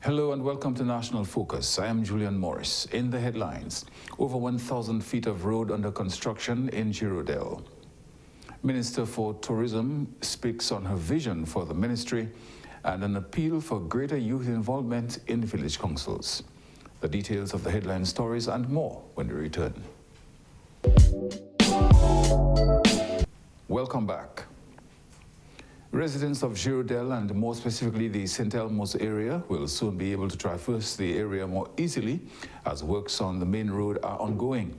Hello and welcome to National Focus. I am Julian Morris. In the headlines, over 1,000 feet of road under construction in Gerudel. Minister for Tourism speaks on her vision for the ministry and an appeal for greater youth involvement in village councils. The details of the headline stories and more when we return. Welcome back. Residents of Gerudel and more specifically the St. Elmo's area will soon be able to traverse the area more easily as works on the main road are ongoing.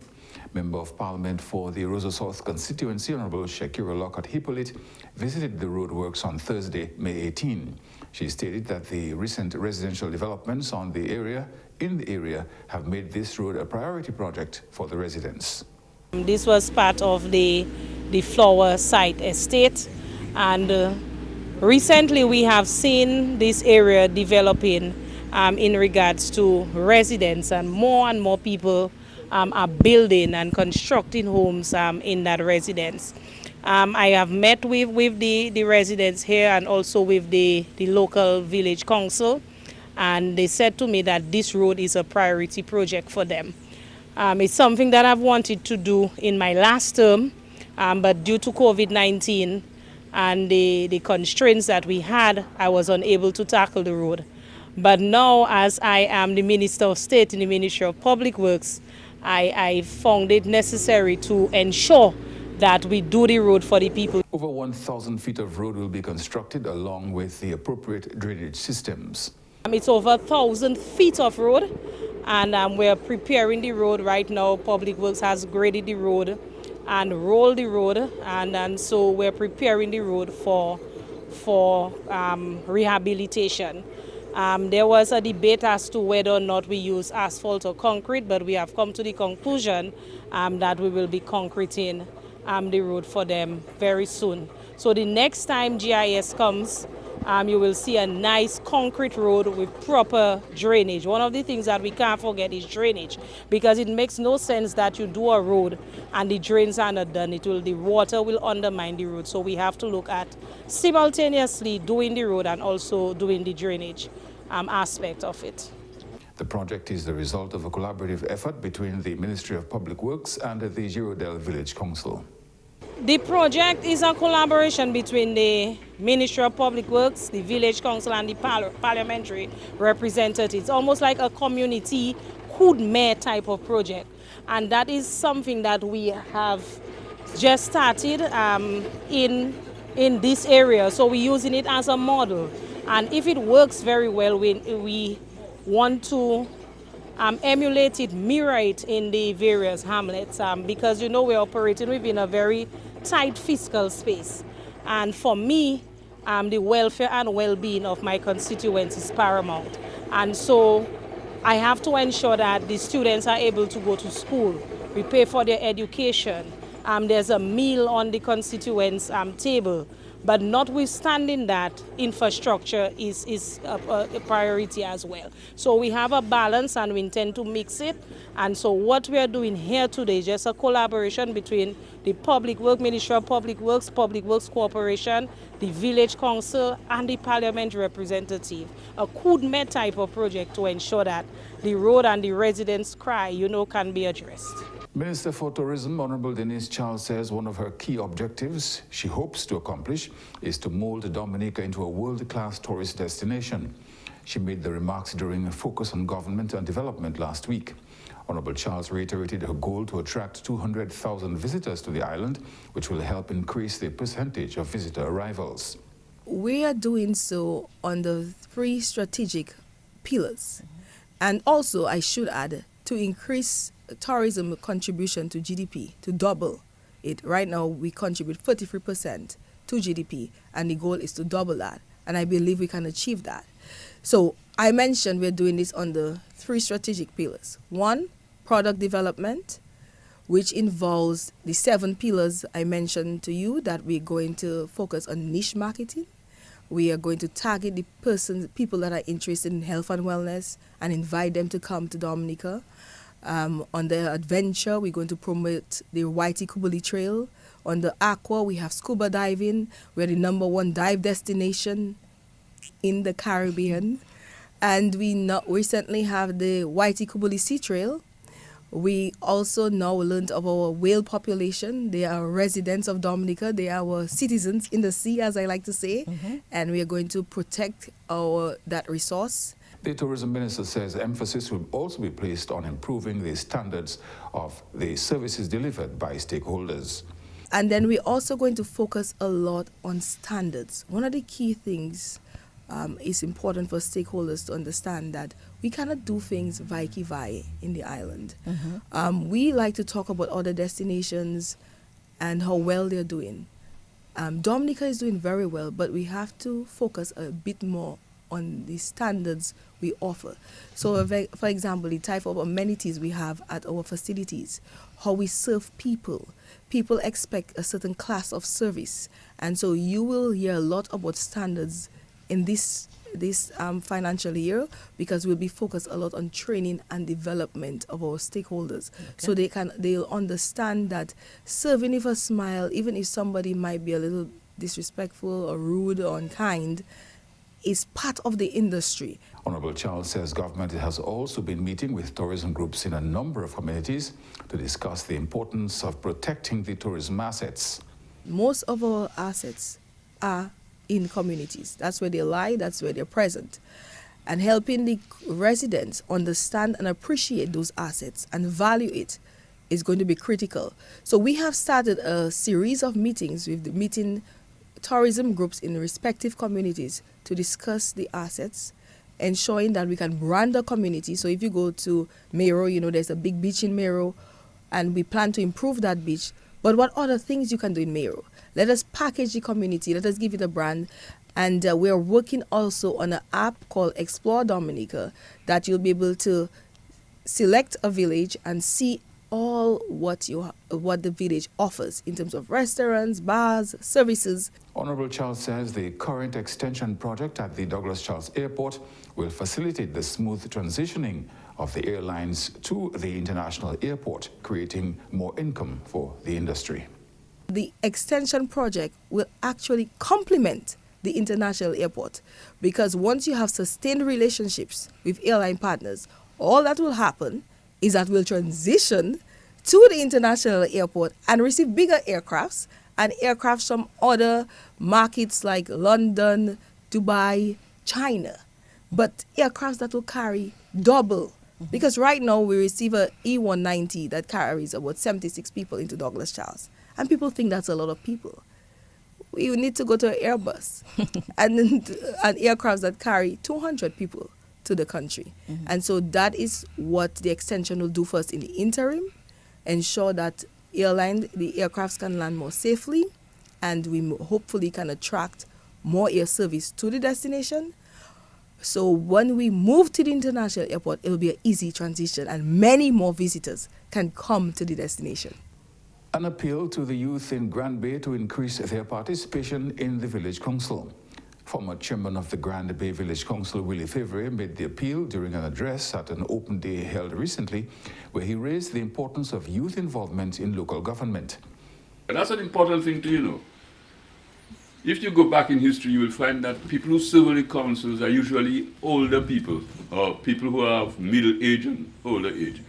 Member of Parliament for the Roseau South constituency, Honorable Shakira Lockhart Hippolyte, visited the roadworks on Thursday, May 18. She stated that the recent residential developments in the area have made this road a priority project for the residents. This was part of the Flower Site Estate, and recently we have seen this area developing in regards to residents, and more people are building and constructing homes in that residence. I have met with the residents here and also with the local village council, and they said to me that this road is a priority project for them. It's something that I've wanted to do in my last term, but due to COVID-19 and the constraints that we had, I was unable to tackle the road. But now, as I am the Minister of State in the Ministry of Public Works, I found it necessary to ensure that we do the road for the people. Over 1,000 feet of road will be constructed along with the appropriate drainage systems. It's over 1,000 feet of road, and we're preparing the road right now. Public Works has graded the road and rolled the road, and so we're preparing the road for rehabilitation. There was a debate as to whether or not we use asphalt or concrete, but we have come to the conclusion that we will be concreting the road for them very soon. So the next time GIS comes, you will see a nice concrete road with proper drainage. One of the things that we can't forget is drainage, because it makes no sense that you do a road and the drains are not done. The water will undermine the road. So we have to look at simultaneously doing the road and also doing the drainage aspect of it. The project is the result of a collaborative effort between the Ministry of Public Works and the Gerudel Village Council. The project is a collaboration between the Ministry of Public Works, the Village Council, and the parliamentary representatives. Almost like a community hood-mayor type of project. And that is something that we have just started in this area. So we're using it as a model. And if it works very well, we want to emulate it, mirror it in the various hamlets, because we're operating within a very tight fiscal space. And for me, the welfare and well-being of my constituents is paramount. And so I have to ensure that the students are able to go to school. We pay for their education. There's a meal on the constituents' table. But notwithstanding that, infrastructure is a priority as well. So we have a balance and we intend to mix it. And so what we are doing here today is just a collaboration between the Public Works, Ministry of Public Works Corporation, the Village Council, and the parliamentary representative. A could-mayor type of project to ensure that the road and the residents' cry, can be addressed. Minister for Tourism, Honorable Denise Charles, says one of her key objectives she hopes to accomplish is to mold Dominica into a world-class tourist destination. She made the remarks during a focus on government and development last week. Honorable Charles reiterated her goal to attract 200,000 visitors to the island, which will help increase the percentage of visitor arrivals. We are doing so on the 3 strategic pillars. And also, I should add, to increase tourism contribution to GDP, to double it. Right now, we contribute 33% to GDP, and the goal is to double that. And I believe we can achieve that. So I mentioned we're doing this on the 3 strategic pillars. 1, product development, which involves the 7 pillars I mentioned to you, that we're going to focus on niche marketing. We are going to target the people that are interested in health and wellness and invite them to come to Dominica. On the adventure, we're going to promote the Whitey Kubuli Trail. On the aqua, we have scuba diving. We're the #1 dive destination in the Caribbean. And we recently have the Whitey Kubuli Sea Trail. We also now learned of our whale population. They are residents of Dominica. They are our citizens in the sea, as I like to say. And we are going to protect that resource. The tourism minister says emphasis will also be placed on improving the standards of the services delivered by stakeholders. And then we're also going to focus a lot on standards. One of the key things is important for stakeholders to understand that we cannot do things vai in the island. We like to talk about other destinations and how well they're doing. Dominica is doing very well, but we have to focus a bit more on the standards we offer. So, for example, the type of amenities we have at our facilities, how we serve people. People expect a certain class of service, and so you will hear a lot about standards in this financial year, because we'll be focused a lot on training and development of our stakeholders, so they'll understand that serving with a smile, even if somebody might be a little disrespectful or rude or unkind, is part of the industry. Honorable Charles says government has also been meeting with tourism groups in a number of communities to discuss the importance of protecting the tourism assets. Most of our assets are in communities. That's where they lie, that's where they're present. And helping the residents understand and appreciate those assets and value it is going to be critical. So we have started a series of meetings with meeting tourism groups in respective communities to discuss the assets, ensuring that we can brand the community. So if you go to Mero, there's a big beach in Mero, and we plan to improve that beach. But what other things you can do in Mero? Let us package the community, let us give it a brand. And we're working also on an app called Explore Dominica that you'll be able to select a village and see all what the village offers in terms of restaurants, bars, services. Honorable Charles says the current extension project at the Douglas Charles Airport will facilitate the smooth transitioning of the airlines to the international airport, creating more income for the industry. The extension project will actually complement the international airport, because once you have sustained relationships with airline partners, all that will happen is that we'll transition to the international airport and receive bigger aircrafts and aircrafts from other markets like London, Dubai, China. But aircrafts that will carry double. Because right now we receive a E190 that carries about 76 people into Douglas Charles. And people think that's a lot of people. We need to go to an Airbus and aircrafts that carry 200 people to the country. And so that is what the extension will do for us in the interim, ensure that the aircrafts can land more safely, and we hopefully can attract more air service to the destination. So when we move to the international airport, it will be an easy transition and many more visitors can come to the destination. An appeal to the youth in Grand Bay to increase their participation in the village council. Former chairman of the Grand Bay Village Council, Willie Favre, made the appeal during an address at an open day held recently, where he raised the importance of youth involvement in local government. And that's an important thing to know. If you go back in history, you will find that people who serve on the councils are usually older people, or people who have middle age and older age.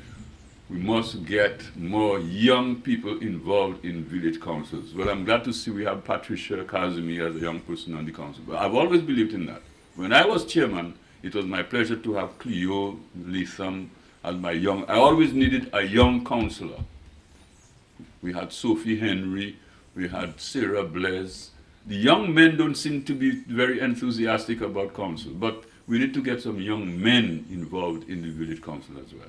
We must get more young people involved in village councils. Well, I'm glad to see we have Patricia Kazumi as a young person on the council. But I've always believed in that. When I was chairman, it was my pleasure to have Cleo Latham as my young. I always needed a young councillor. We had Sophie Henry, we had Sarah Blaise. The young men don't seem to be very enthusiastic about council, but we need to get some young men involved in the village council as well.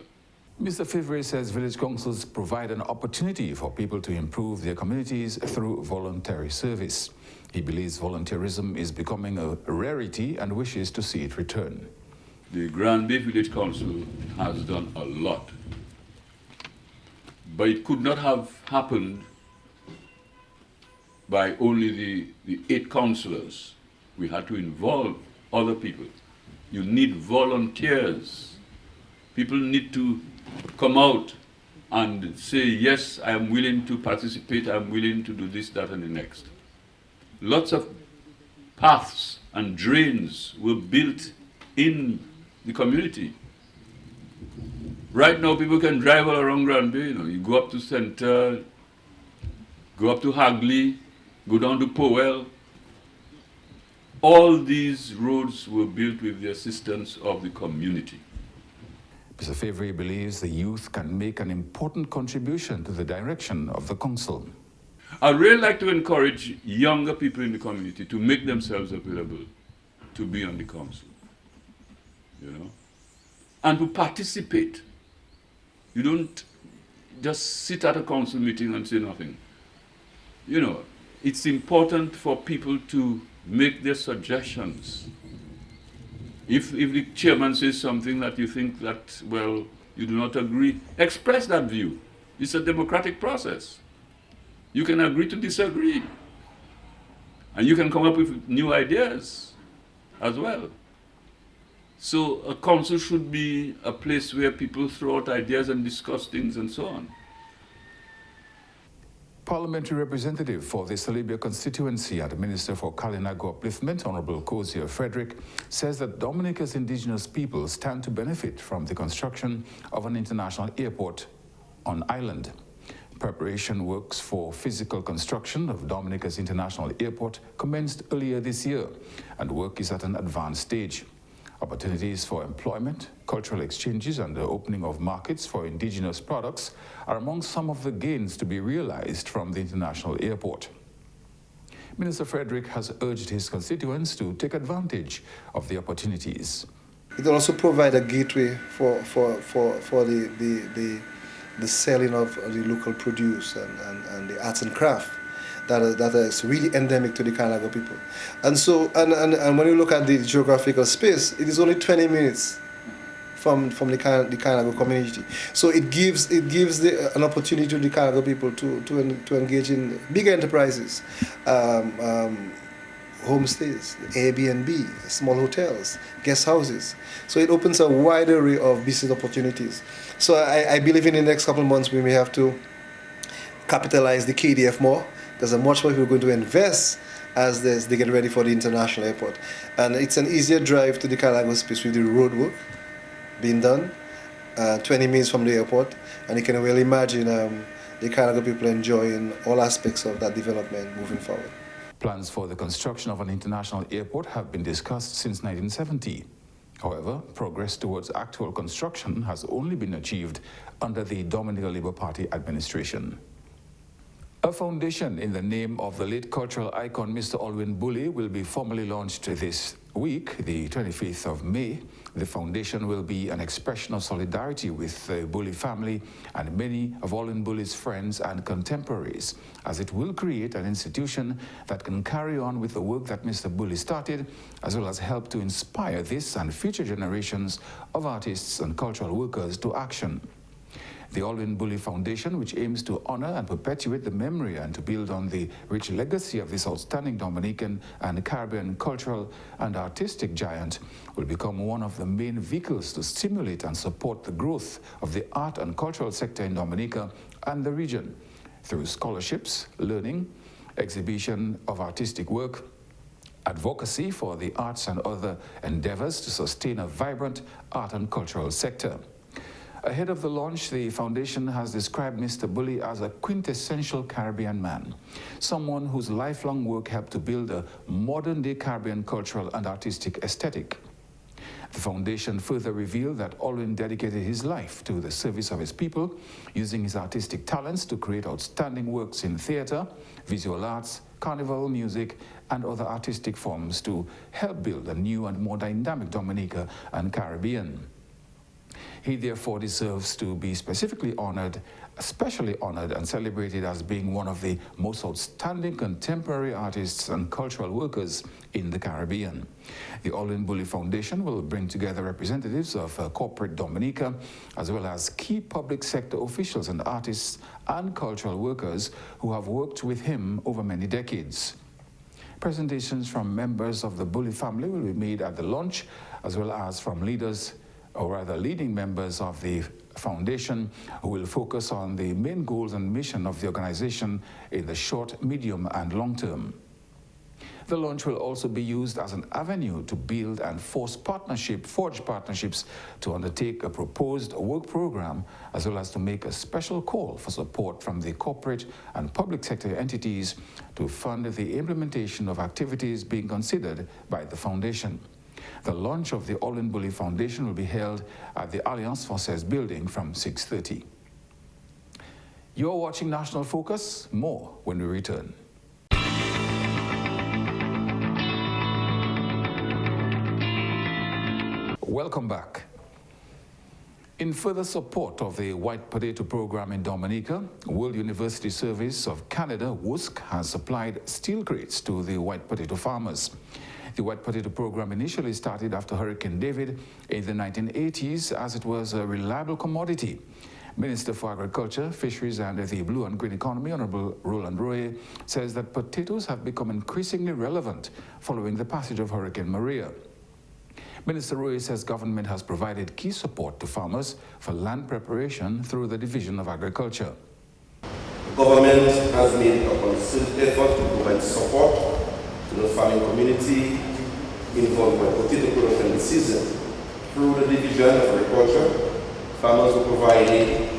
Mr. Favre says village councils provide an opportunity for people to improve their communities through voluntary service. He believes volunteerism is becoming a rarity and wishes to see it return. The Grand Bay Village Council has done a lot, but it could not have happened by only the 8 councillors. We had to involve other people. You need volunteers. People need to come out and say, yes, I am willing to participate, I am willing to do this, that, and the next. Lots of paths and drains were built in the community. Right now, people can drive all around Granby. You go up to Center, go up to Hagley, go down to Powell. All these roads were built with the assistance of the community. Mr. Favre believes the youth can make an important contribution to the direction of the council. I'd really like to encourage younger people in the community to make themselves available to be on the council, and to participate. You don't just sit at a council meeting and say nothing. It's important for people to make their suggestions. If the chairman says something that you think that, well, you do not agree, express that view. It's a democratic process. You can agree to disagree. And you can come up with new ideas as well. So a council should be a place where people throw out ideas and discuss things and so on. Parliamentary representative for the Salibia constituency and Minister for Kalinago Upliftment, Honorable Cozier Frederick, says that Dominica's indigenous people stand to benefit from the construction of an international airport on island. Preparation works for physical construction of Dominica's international airport commenced earlier this year, and work is at an advanced stage. Opportunities for employment, cultural exchanges, and the opening of markets for indigenous products are among some of the gains to be realized from the international airport. Minister Frederick has urged his constituents to take advantage of the opportunities. It will also provide a gateway for the selling of the local produce and the arts and craft that is really endemic to the Kalinago people. And so, and when you look at the geographical space, it is only 20 minutes from the Kalinago community. So it gives an opportunity to the Kalinago people to engage in big enterprises, homestays, Airbnb, small hotels, guest houses. So it opens a wide array of business opportunities. So I believe in the next couple of months we may have to capitalize the KDF more. There's much more people going to invest as they get ready for the international airport. And it's an easier drive to the Kalinago space with the road work being done, 20 minutes from the airport. And you can really imagine the Kalinago people enjoying all aspects of that development moving forward. Plans for the construction of an international airport have been discussed since 1970. However, progress towards actual construction has only been achieved under the Dominica Labour Party administration. A foundation in the name of the late cultural icon Mr. Alwyn Bully will be formally launched this week, the 25th of May. The foundation will be an expression of solidarity with the Bully family and many of Alwyn Bully's friends and contemporaries, as it will create an institution that can carry on with the work that Mr. Bully started, as well as help to inspire this and future generations of artists and cultural workers to action. The Alwyn Bully Foundation, which aims to honor and perpetuate the memory and to build on the rich legacy of this outstanding Dominican and Caribbean cultural and artistic giant, will become one of the main vehicles to stimulate and support the growth of the art and cultural sector in Dominica and the region through scholarships, learning, exhibition of artistic work, advocacy for the arts and other endeavors to sustain a vibrant art and cultural sector. Ahead of the launch, the foundation has described Mr. Bully as a quintessential Caribbean man, someone whose lifelong work helped to build a modern-day Caribbean cultural and artistic aesthetic. The foundation further revealed that Alwyn dedicated his life to the service of his people, using his artistic talents to create outstanding works in theater, visual arts, carnival music, and other artistic forms to help build a new and more dynamic Dominica and Caribbean. He therefore deserves to be especially honored and celebrated as being one of the most outstanding contemporary artists and cultural workers in the Caribbean. The Alwyn Bully Foundation will bring together representatives of corporate Dominica, as well as key public sector officials and artists and cultural workers who have worked with him over many decades. Presentations from members of the Bully family will be made at the launch, as well as from leading members of the foundation, who will focus on the main goals and mission of the organization in the short, medium, and long term. The launch will also be used as an avenue to build and forge partnerships to undertake a proposed work program, as well as to make a special call for support from the corporate and public sector entities to fund the implementation of activities being considered by the foundation. The launch of the Alwyn Bully Foundation will be held at the Alliance Française building from 6:30. You're watching National Focus. More when we return. Welcome back. In further support of the White Potato Program in Dominica, World University Service of Canada, WUSC, has supplied steel crates to the white potato farmers. The White Potato Program initially started after Hurricane David in the 1980s, as it was a reliable commodity. Minister for Agriculture, Fisheries and the Blue and Green Economy, Honorable Roland Royer, says that potatoes have become increasingly relevant following the passage of Hurricane Maria. Minister Royer says government has provided key support to farmers for land preparation through the Division of Agriculture. The government has made a concerted effort to provide support to the farming community involved in potato production this season. Through the Division of Agriculture, farmers were provided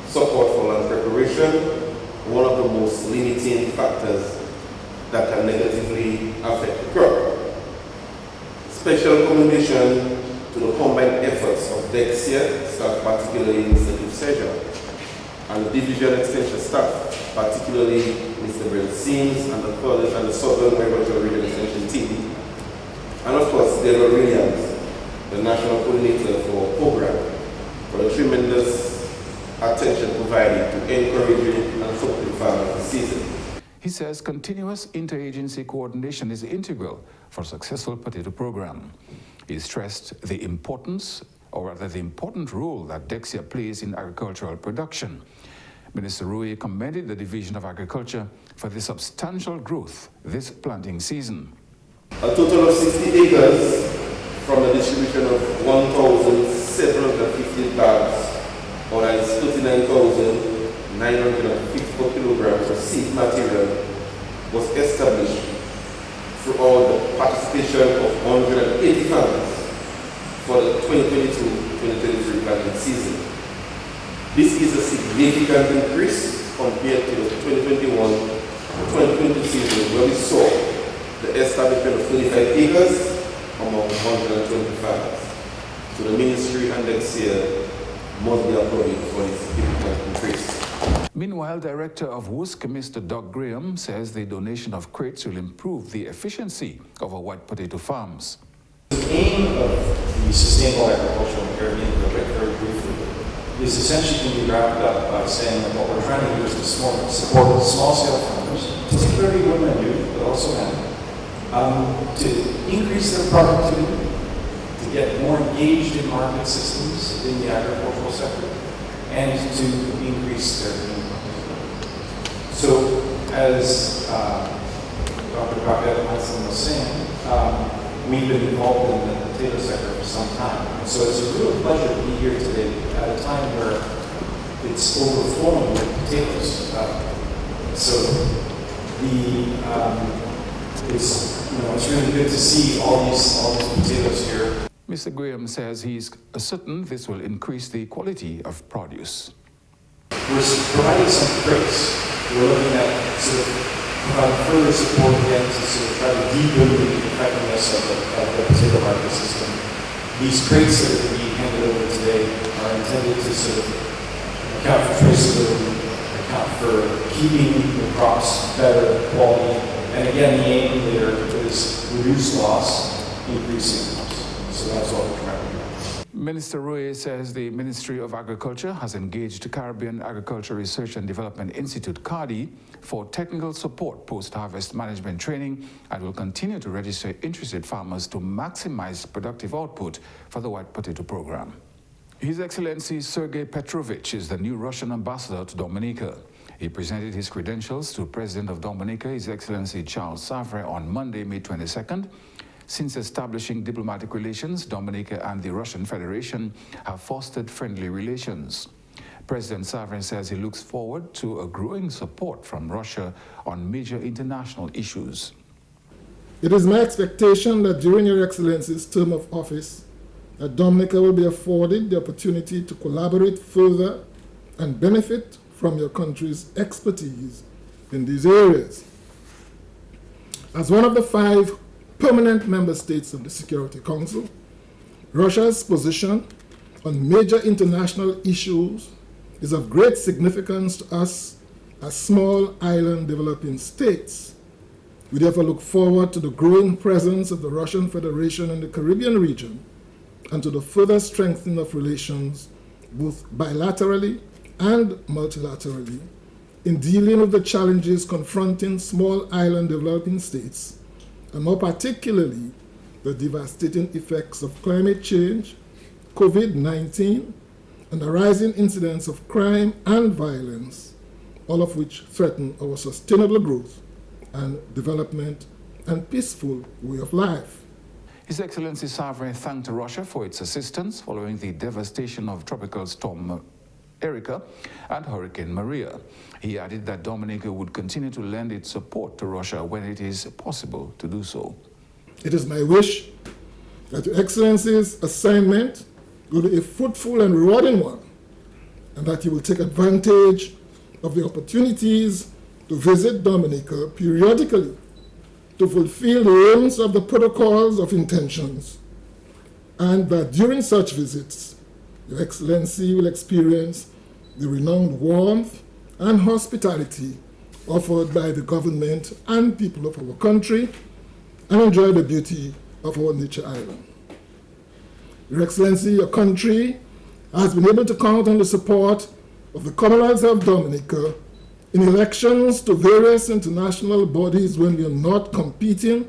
support for land preparation, one of the most limiting factors that can negatively affect the crop. Special commendation to the combined efforts of DEXIA staff, particularly Mr. Cliff Sergeant, and the Division Extension staff, particularly Mr. Brent Sims and the Southern Agricultural Region Extension team, and of course, Deborah Williams, the National Coordinator for Program, for the tremendous attention provided to encouraging and supporting farmers this season. He says continuous interagency coordination is integral for a successful potato program. He stressed the importance, or rather the important role that DEXIA plays in agricultural production. Minister Royer commended the Division of Agriculture for the substantial growth this planting season. A total of 60 acres from the distribution of 1,750 bags, or that is 39,954 kilograms of seed material, was established throughout the participation of 180 farmers for the 2022-2023 planting season. This is a significant increase compared to the 2021-2022 season, where we saw the establishment of 35 acres among 120 farmers. So the ministry and DEXIA must be applauded for this significant increase. Meanwhile, Director of WUSC, Mr. Doug Graham, says the donation of crates will improve the efficiency of our white potato farms. The aim of the sustainable agriculture in the Caribbean, very briefly, is essentially can be wrapped up by saying that what we're trying to do is to support small-scale farmers, particularly women and youth, but also men, to increase their productivity, to get more engaged in market systems in the agricultural sector, and to increase their income. So, as Dr. Paquette Hansen was saying, we've been involved in the potato sector for some time. And so it's a real pleasure to be here today at a time where it's overflowing with potatoes. So it's really good to see all these potatoes here. Mr. Graham says he's certain this will increase the quality of produce. We're providing some crates. We're looking at sort of provide further support again to sort of try to deepen the effectiveness of the potato market system. These crates that are being handed over today are intended to sort of account for traceability, account for keeping the crops better quality, and again, the aim there is reduce loss, increase incomes. So that's what we're trying to do. Minister Royer says the Ministry of Agriculture has engaged Caribbean Agriculture Research and Development Institute, CARDI, for technical support post-harvest management training and will continue to register interested farmers to maximize productive output for the white potato program. His Excellency Sergei Petrovich is the new Russian ambassador to Dominica. He presented his credentials to President of Dominica, His Excellency Charles Savre, on Monday, May 22nd. Since establishing diplomatic relations, Dominica and the Russian Federation have fostered friendly relations. President Savre says he looks forward to a growing support from Russia on major international issues. It is my expectation that during Your Excellency's term of office, that Dominica will be afforded the opportunity to collaborate further and benefit from your country's expertise in these areas. As one of the 5 permanent member states of the Security Council, Russia's position on major international issues is of great significance to us as small island developing states. We therefore look forward to the growing presence of the Russian Federation in the Caribbean region and to the further strengthening of relations both bilaterally and multilaterally in dealing with the challenges confronting small island developing states, and more particularly the devastating effects of climate change, COVID-19, and the rising incidence of crime and violence, all of which threaten our sustainable growth and development and peaceful way of life. His Excellency Sovereign thanked Russia for its assistance following the devastation of Tropical Storm Erika and Hurricane Maria. He added that Dominica would continue to lend its support to Russia when it is possible to do so. It is my wish that Your Excellency's assignment will be a fruitful and rewarding one, and that you will take advantage of the opportunities to visit Dominica periodically to fulfill the aims of the protocols of intentions, and that during such visits, Your Excellency will experience the renowned warmth and hospitality offered by the government and people of our country, and enjoy the beauty of our nature island. Your Excellency, your country has been able to count on the support of the Commonwealth of Dominica in elections to various international bodies when we are not competing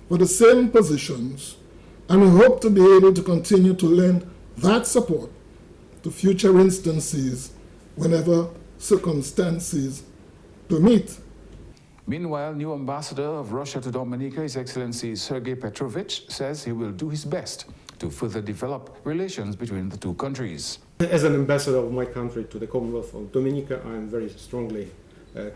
for the same positions, and we hope to be able to continue to lend that support to future instances whenever circumstances permit. Meanwhile, new ambassador of Russia to Dominica, His Excellency Sergei Petrovich, says he will do his best to further develop relations between the two countries. As an ambassador of my country to the Commonwealth of Dominica, I am very strongly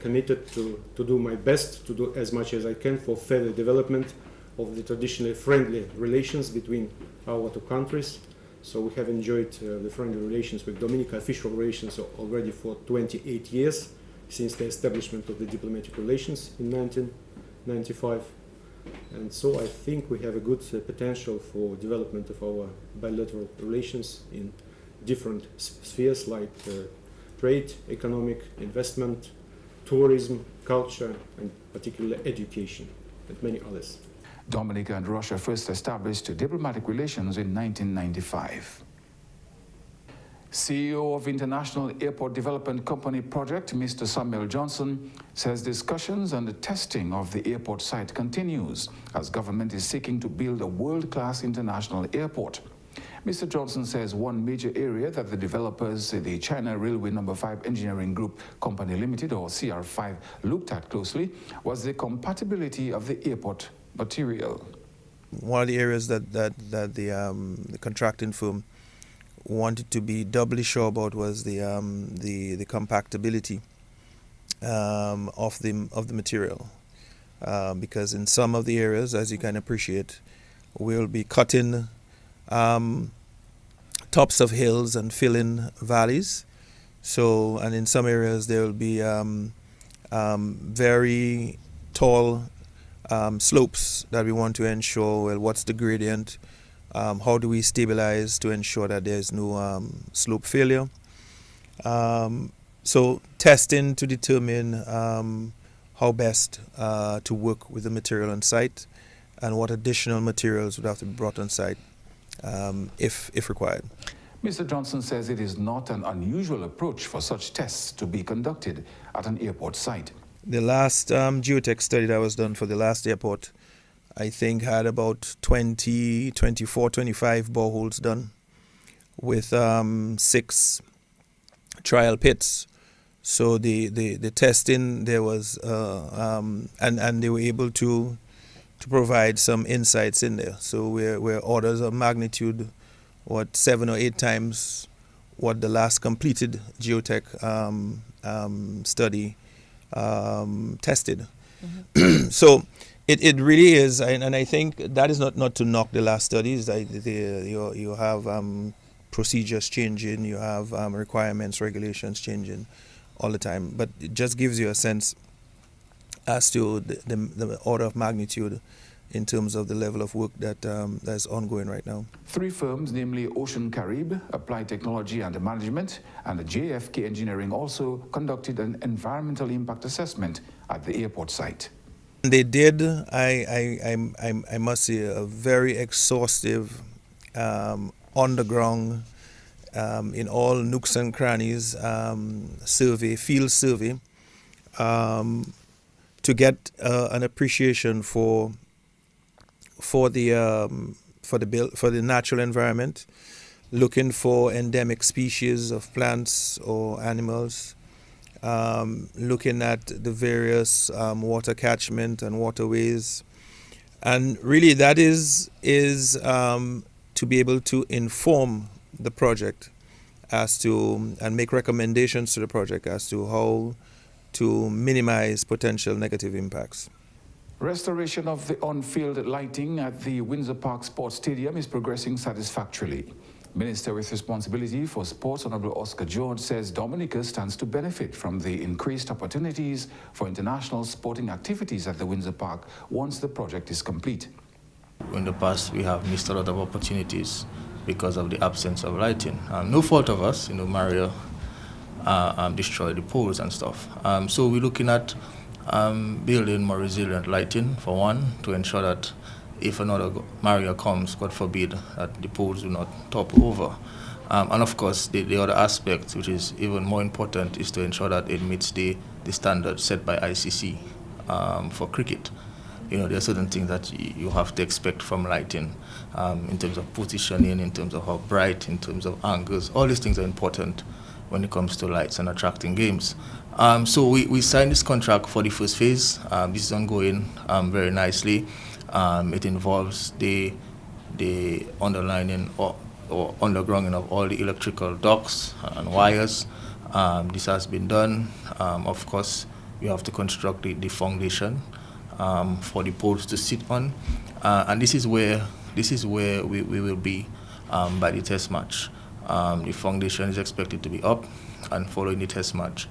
committed to do my best, to do as much as I can for further development of the traditionally friendly relations between our two countries. So we have enjoyed the friendly relations with Dominica, official relations already for 28 years, since the establishment of the diplomatic relations in 1995. And so I think we have a good potential for development of our bilateral relations in different spheres like trade, economic, investment, tourism, culture, and particularly education, and many others. Dominica and Russia first established diplomatic relations in 1995. CEO of International Airport Development Company Project, Mr. Samuel Johnson, says discussions on the testing of the airport site continues as government is seeking to build a world-class international airport. Mr. Johnson says one major area that the developers, the China Railway No. 5 Engineering Group Company Limited, or CR5, looked at closely was the compatibility of the airport material. One of the areas that the contracting firm wanted to be doubly sure about was the compactability of the material, because in some of the areas, as you can appreciate, we'll be cutting tops of hills and filling valleys. So, and in some areas there will be very tall slopes that we want to ensure, well, what's the gradient, how do we stabilize to ensure that there's no slope failure. So testing to determine how best to work with the material on site and what additional materials would have to be brought on site if required. Mr. Johnson says it is not an unusual approach for such tests to be conducted at an airport site. The last geotech study that was done for the last airport, I think, had about 24, 25 boreholes done with 6 trial pits. So the testing there was, and they were able to provide some insights in there. So we're orders of magnitude, 7 or 8 times what the last completed geotech study tested. Mm-hmm. So It really is, and I think that is not to knock the last studies. You have procedures changing, you have requirements, regulations changing all the time, but it just gives you a sense as to the order of magnitude in terms of the level of work that's ongoing right now. 3 firms, namely Ocean Carib, Applied Technology and Management, and the JFK Engineering, also conducted an environmental impact assessment at the airport site. They did, I must say, a very exhaustive, on-the-ground, in all nooks and crannies, field survey, to get an appreciation for the natural environment, looking for endemic species of plants or animals, looking at the various water catchment and waterways, and really that is to be able to inform the project as to and make recommendations to the project as to how to minimize potential negative impacts. Restoration of the on-field lighting at the Windsor Park Sports Stadium is progressing satisfactorily. Minister with responsibility for sports, Honorable Oscar George, says Dominica stands to benefit from the increased opportunities for international sporting activities at the Windsor Park once the project is complete. In the past, we have missed a lot of opportunities because of the absence of lighting. No fault of us, Mario destroyed the poles and stuff. So we're looking at building more resilient lighting, for one, to ensure that if another Mario comes, God forbid, that the poles do not topple over. And of course, the other aspect, which is even more important, is to ensure that it meets the standards set by ICC for cricket. There are certain things that you have to expect from lighting, in terms of positioning, in terms of how bright, in terms of angles. All these things are important when it comes to lights and attracting games. So we signed this contract for the first phase. This is ongoing very nicely. It involves the underlining or undergrounding of all the electrical ducts and wires. This has been done. Of course, we have to construct the foundation for the poles to sit on, and this is where we will be by the test match. The foundation is expected to be up, and following the test match,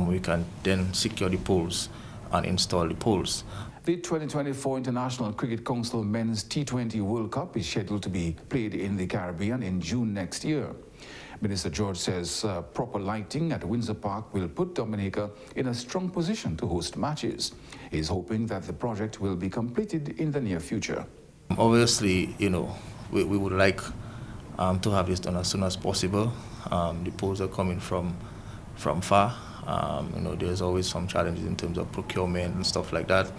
we can then secure the poles and install the poles. The 2024 International Cricket Council Men's T20 World Cup is scheduled to be played in the Caribbean in June next year. Minister George says proper lighting at Windsor Park will put Dominica in a strong position to host matches. He is hoping that the project will be completed in the near future. Obviously, we would like to have this done as soon as possible. The poles are coming from far. There's always some challenges in terms of procurement and stuff like that.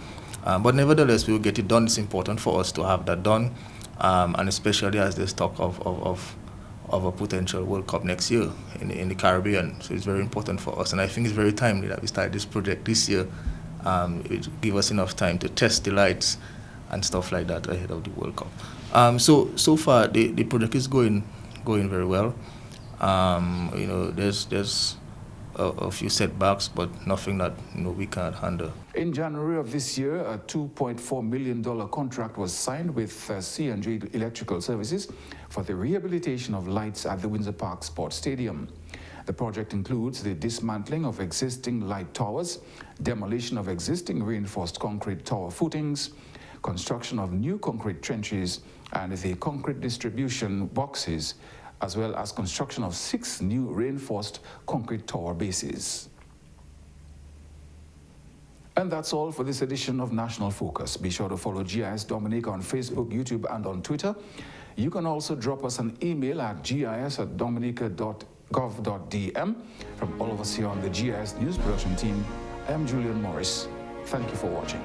But nevertheless, we will get it done. It's important for us to have that done, and especially as there's talk of a potential World Cup next year in the Caribbean. So it's very important for us, and I think it's very timely that we start this project this year. It will give us enough time to test the lights and stuff like that ahead of the World Cup. So far the project is going very well. There's a few setbacks, but nothing that we can't handle. In January of this year, a $2.4 million contract was signed with C&J Electrical Services for the rehabilitation of lights at the Windsor Park Sports Stadium. The project includes the dismantling of existing light towers, demolition of existing reinforced concrete tower footings, construction of new concrete trenches, and the concrete distribution boxes, as well as construction of 6 new reinforced concrete tower bases. And that's all for this edition of National Focus. Be sure to follow GIS Dominica on Facebook, YouTube, and on Twitter. You can also drop us an email at gis@dominica.gov.dm. From all of us here on the GIS News Production team, I am Julian Morris. Thank you for watching.